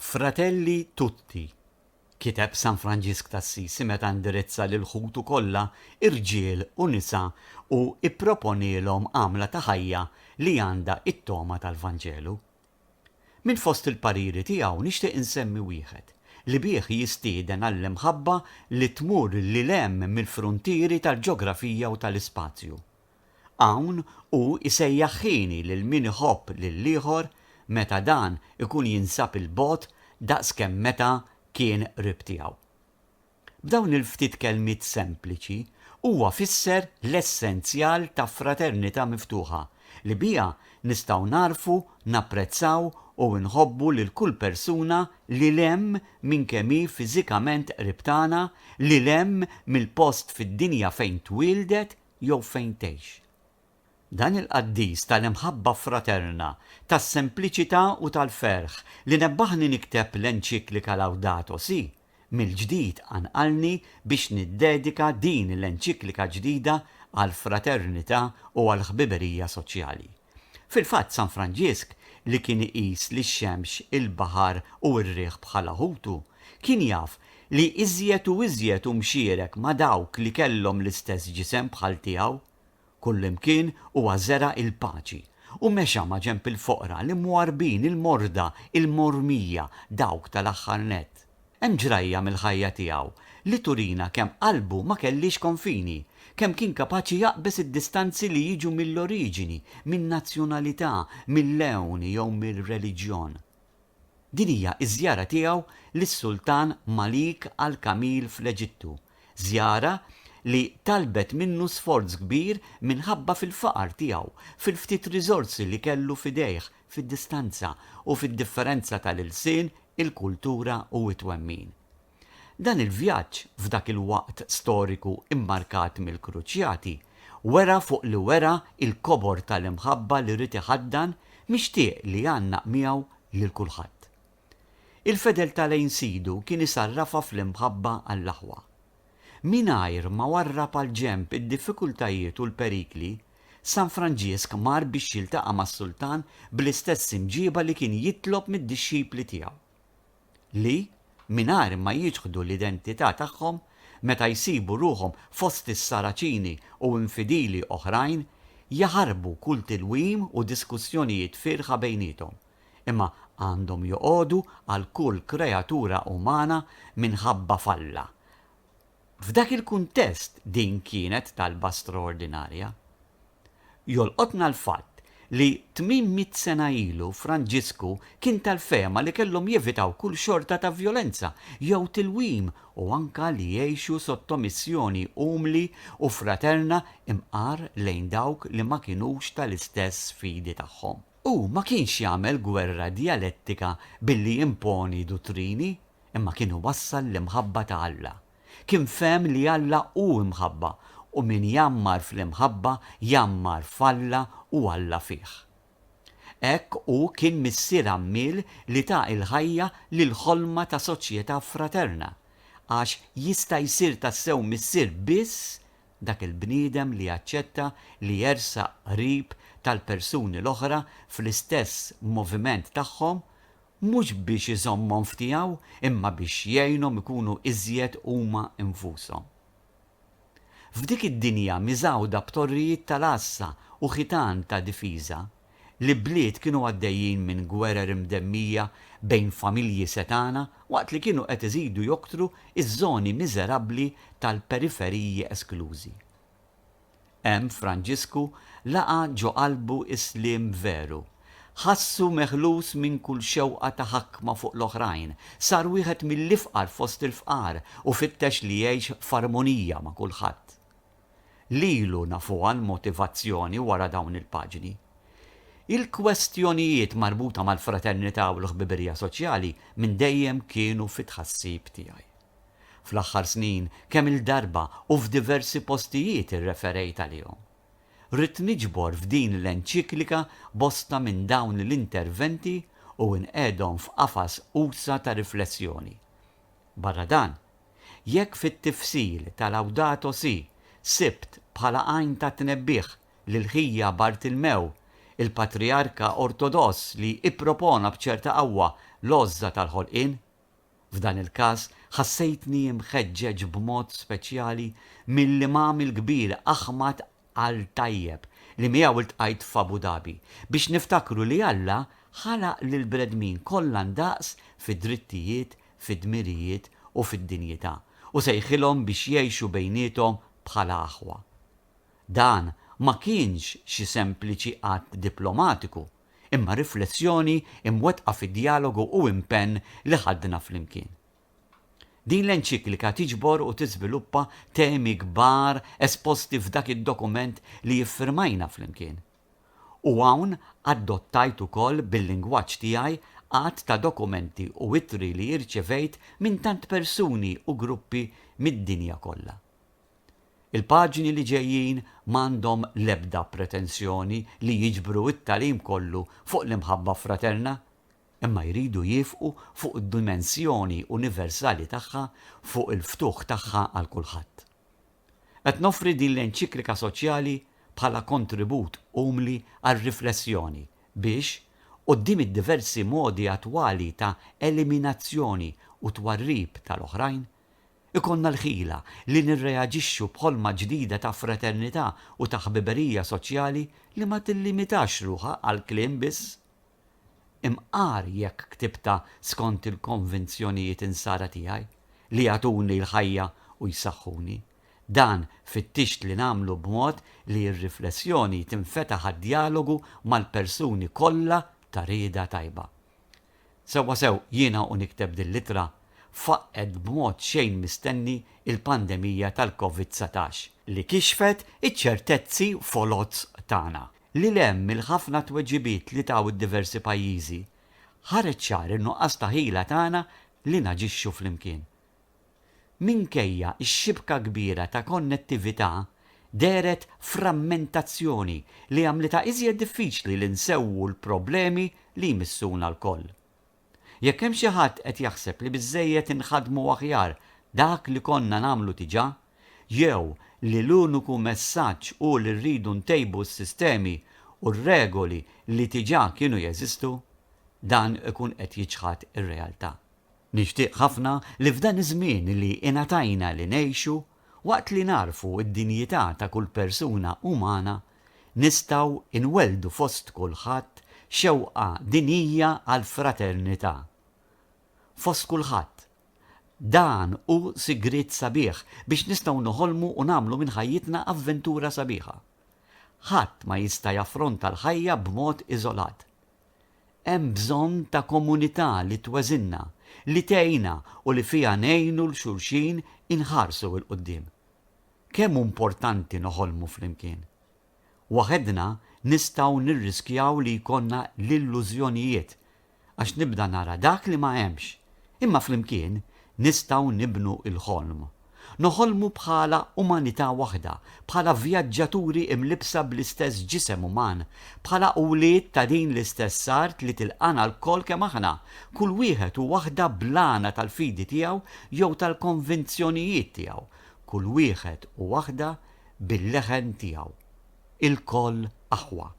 Fratelli tutti, kiteb San Franġisk t'Assisi meta indirizza lil ħutu kollha, irġiel u nisa u ipproponilhom għamla ta' ħajja li għandha it-toma tal-Vanġelu. Minn fost il-pariri tiegħu nixtieq insemmi wieħed li bih jistieden għall-imħabba li tmur lil hemm mill-fruntieri tal-ġeografija u tal-ispazju. Hawn hu isejjaħħini lil min iħobb lill-ieħor meta dan ikun jinsab il-bogħod daqskemm meta kien qrib tiegħu. B'dawn il-ftit kelmiet sempliċi huwa fisser l-essenzjal ta' fraternità miftuħa li biha nistgħu narfu, napprezzaw u nħobbu lil kull persuna li hemm minn kemm hi fiżikament qrib tagħna, li hemm mill-post fid-dinja fejn twildet jew fejn tgħix. Dan il-qaddis tal-imħabba fraterna, tas-sempliċità u tal-ferħ li nebbaħni nikteb l-enċiklika Laudato Si, mill-ġdid għanqalni biex niddedika din l-enċiklika ġdida għal fraternità u għal ħbiberija soċjali. Fil-fatt San Franġisk li kien iqis li x-xemx, il-baħar u r-riħ bħala ħutu, kien jaf li iżjed u iżjed mxierek ma' dawk li kellhom l-istess ġisem bħal tiegħu, kullimkien huwa żera il-paċi u mexa ma' ġenb il-foqra li mwarbin il-morda, il-mormija dawk tal-aħħar nett. Hemm ġrajja mill-ħajja tiegħu li turina kemm qalbu ma kellix konfini, kemm kien kapaċi jaqbes id-distanzi li jiġu mill-oriġini, min-nazzjonalità, mill-lewni jew mill-reliġjon. Din hija ż-żjara tiegħu lis-Sultan Malik al-Kamil fl-Eġittu, żjara li talbet minnu sforz kbir minħabba fil-faqar tiegħu, fil-ftit riżorsi li kellu fidejh, fid-distanza u fid-differenza tal-ilsien, il-kultura u t-twemmin. Dan il-vjaġġ f'dak il-waqt storiku immarkat mill-kruċjati wera fuq li wera il-kobor tal-imħabba li rid iħaddan mixtieq li jgħannaq miegħu lil kulħadd. Il-fedel tal-Ejnsidu kien isarrafa fl-imħabba għall-aħwa. Mingħajr ma warrab għal ġenb id-diffikultajiet u l-perikli, San Franġisk mar biex jiltaqa' mas-Sultan bl-istess imġiba li kien jitlob mid-dixxipli tiegħu. Li mingħajr ma jiġħdu l-identità tagħhom meta jsibu ruhom fost is-Saraċini u infidili oħrajn jaħarbu kull tilwim u diskussjonijiet firħa bejniethom, imma għandhom joqogħdu għal kull kreatura umana minħabba falla. F'dak il-kuntest din kienet talba straordinarja. Jolqotna l-fatt li 800 sena ilu Franġisku kien tal-fema li kellhom jevitaw kull xorta ta' vjolenza jew tilwim u anka li jgħixu sottomissjoni umli u fraterna imqar lejn dawk li ma kinux tal-istess sfidi tagħhom. U ma kienx jagħmel gwerra dialettika billi imponi dottrini, imma kienu wassal l-imħabba ta' Alla. Kien fem li Alla hu imħabba u min jammar fl-imħabba jammar f'Alla u Alla fih. Hekk hu kien missier għammil li ta' il-ħajja lil ħolma ta' soċjetà fraterna, għax jista' jsir tassew missier biss dak il-bniedem li jaċċetta li jersaq qrib tal-persuni l-oħra fl-istess moviment tagħhom mhux biex iżommhom ftiegħu imma biex jgħinhom ikunu iżjed huma infushom. F'dik id-dinja miżawda b'torrijiet tal-assa u ħitan ta' difiża li bliet kienu għaddejjin minn gwerer imdemmija bejn familji setana waqt li kienu qed iżidu joktru iż-żoni miżerabbli tal-periferiji esklużi. Hemm Franġisku laqa ġo qalbu islim veru. Ħassu meħlus minn kull xewqa ta' ħakma fuq l-oħrajn, sar wieħed mill-ifqar fost il-fqar u fittex li jgħix f'armonija ma' kulħadd. Lilu nafuha l-motivazzjoni wara dawn il-paġni. Il-kwestjonijiet marbuta mal-fraternità u l-ħbiberija soċjali minn dejjem kienu fit-tħassib tiegħi. Fl-aħħar snin kemm il-darba u f'diversi postijiet irreferejt għalihom. Rrid niġbor f'din l-enċiklika bosta minn dawn l-interventi u nqedhom f'qafas qudsa ta' riflessjoni. Barra dan, jekk fit-tifsil ta' Laudato Si sibt bħala għajn ta' tnebbih lil ħija Bartilmew il-Patriarka Ortodoss li ippropona b'ċerta qawwa l-għoża tal-ħolqien, f'dan il-każ ħassejtni mħeġġeġ b'mod speċjali mill-imam il-kbir Aħmad Al-Tajjeb li miegħu iltqajt f'Abu Dhabi biex niftakru li Alla ħalaq lil bnedmin kollha ndaqs fid-drittijiet, fid-dmirijiet u fid-dinjità u sejħilhom biex jgħixu bejniethom bħala aħwa. Dan ma kienx xi sempliċi qatt diplomatiku, imma riflessjoni imwettqa fid-dialogu u impenn li ħadna flimkien. Din l-enċiklika tiġbor u tiżviluppa temi kbar esposti f'dak id-dokument li jiffirmajna flimkien. U hawn adottajt ukoll bil-lingwaġġ tiegħi qatt ta' dokumenti u ittri li jirċevejt minn tant persuni u gruppi mid-dinja kollha. Il-paġni li ġejjin m'għandhom l-ebda pretenzjoni li jiġbru it-talim kollu fuq l-imħabba fraterna, imma jridu jifqu fuq id-dimensjoni universali tagħha, fuq il-ftuħ tagħha għal kulħadd. Qed nofri din l-enċiklika soċjali bħala kontribut umli għal riflessjoni biex quddiem id-diversi modi attwali ta' eliminazzjoni u twarrib tal-oħrajn ikonna l-ħila li nirreaġixxu b'ħolma ġdida ta' fraternità u ta' ħbiberija soċjali li ma tillimitax ruħha għal kliem biss. Imqar jekk ktibta skont il-konvenzjonijiet insara tiegħi li jagħtuni l-ħajja u jsaħħuni. Dan fittixt li nagħmlu b'mod li r-riflessjoni tinfetaħ għad-dialogu mal-persuni kollha ta' rieda tajba. Sewwa jiena u nikteb din-littra faqqed b'mod xejn mistenni il-pandemija tal-COVID-19 li kixfet iċ-ċertezzi folozz tagħna li lemm il-ħafna tweġibiet li taw id-diversi pajjiżi ħareġ ċar in-nuqqas ta' ħila tagħna li naġixxu flimkien. Minkejja x-xibka kbira ta' konnettività deret frammentazzjoni li għamlita iżjed diffiċli li nsewwu l-problemi li jmissuna l-koll. Jekk hemm xi ħadd qed jaħseb li biżżejjed inħadmu aħjar dak li konna nagħmlu diġà, jew li l-uniku messaġġ hu li rridu ntejbu s-sistemi u r-regoli li diġà kienu jeżistu, dan ikun qed jiġħad ir-realtà. Nixtieq ħafna li f'dan iż-żmien li ingħatajna li ngħixu waqt li narfu d-dinjità ta' kull persuna umana nistgħu inweldu fost kulħadd xewqa dinjija għal fraternità. Fost kulħadd. Dan hu sigriet sabiħ biex nistgħu noħolmu u nagħmlu minn ħajjitna avventura sabiħa. Ħadd ma jista' jaffronta l-ħajja b'mod iżolat. Hemm bżonn ta' komunità li tweżinna, li tgħinna u li fiha ngħinu l-xulxin inħarsu il qudiem. Kemm importanti noħolmu flimkien. Waħedna nistgħu nirriskjaw li jkollna l-illużjonijiet għax nibda nara dak li ma hemmx, imma flimkien nistgħu nibnu il-ħolm. Noħolmu bħala umanità waħda, bħala vjaġġaturi imlibsa bl-istess ġisem uman, bħala ulied ta' din l-istess sart li tilqana l-kol kemm aħna, kull wieħed u waħda blana tal-fidi tiegħu jew tal-konvinzjonijiet tiegħu, kull wieħed u waħda bil-leħen tiegħu. Il-koll aħwa.